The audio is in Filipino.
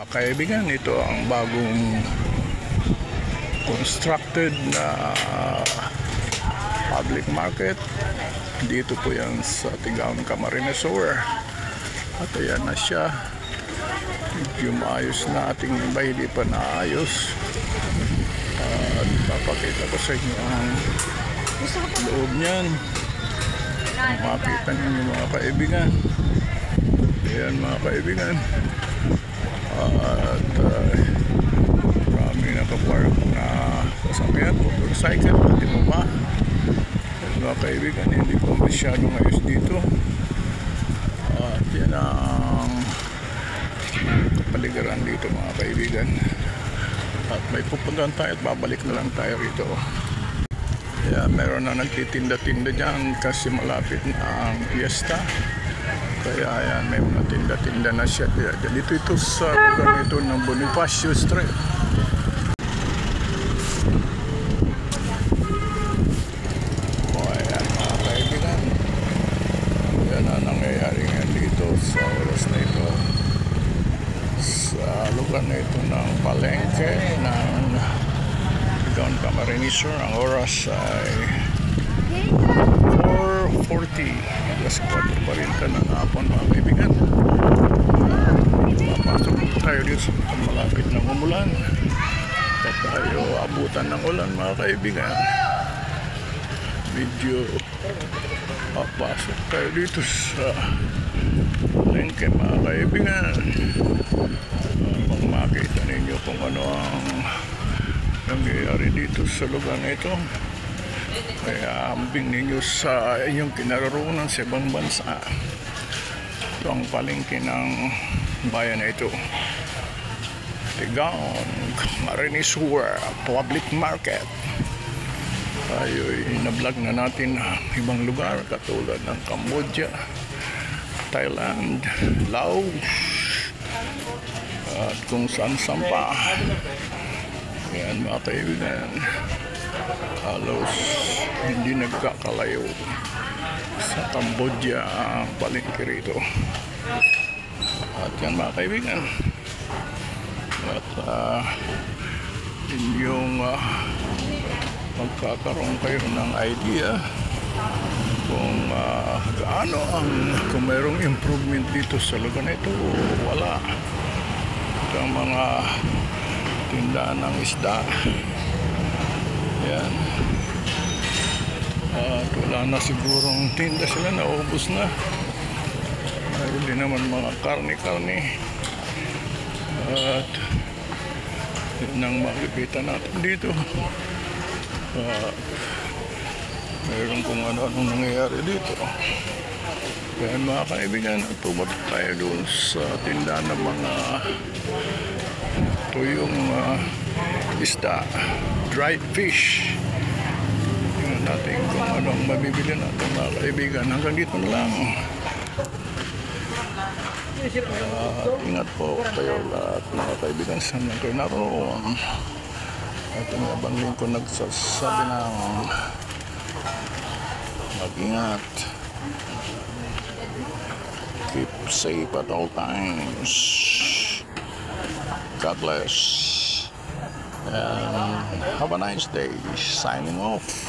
Kaibigan, ito ang bagong constructed na public market. Dito po yan sa Tigaon, Camarines Sur. At ayan na siya. Medyo maayos na, ating iba hindi pa naayos. At papakita ko sa inyo ang loob niyan. Makita ninyo mga kaibigan. Ayan mga kaibigan. At marami nakapark na sasakyan, motorcycle, pati mo pa. At mga kaibigan, hindi po masyadong ayos dito. At yan ang kapaligiran dito mga kaibigan. At may pupuntahan tayo at babalik na lang tayo rito. Kaya meron na nagtitinda-tinda dyan kasi malapit na ang fiesta. Kaya ayan, may mga tinda-tinda na siya. Kaya dito ito sa lugar ito ng Bonifacio Street. O ayan mga kaibigan. Yan ang nangyayari nga dito sa oras na ito. Sa lugar na ito ng palengke ng Tigaon, Camarines Sur. Ang oras ay 4:40, alas 4 pa rin ng hapon mga kaibigan. Papasok tayo dito sa malapit ng umulan at tayo abutan ng ulan mga kaibigan. Medyo papasok tayo dito sa palengke mga kaibigan. Upang makita ninyo kung ano ang nangyayari dito sa lugar na ito. Kaya ambing ninyo sa inyong kinaroroonan sa ibang bansa. Ito ang palengke ng bayan na ito. Tigaon, Camarines Sur Public Market. Tayo'y na-vlog na natin ang ibang lugar katulad ng Cambodia, Thailand, Laos, at kung saan-saan pa. Yan mga kaibigan, halos hindi nagkakalayo sa Cambodia ang palengke rito. At yan mga kaibigan, at inyong magkakaroon kayo ng idea kung gaano kung mayroong improvement dito sa lugar na ito. Wala. Ito ang mga tindahan ng isda. Yan. At wala na sigurong tinda sila, naubos na. Mayroon din naman mga karne-karne. At yun ang makikita natin dito. Mayroon kung ano-anong nangyayari dito. Kaya mga kaibigan, pumunta tayo doon sa tindahan ng mga tuyong isda, dried fish. Tingnan natin kung anong mabibili natin mga kaibigan. Hanggang dito na lang. Ingat po kayo lahat mga kaibigan sa mga kayo naroon. At ang abang lingkod nagsasabi ng mag-ingat. Keep safe at all times. God bless. And have a nice day. Signing off.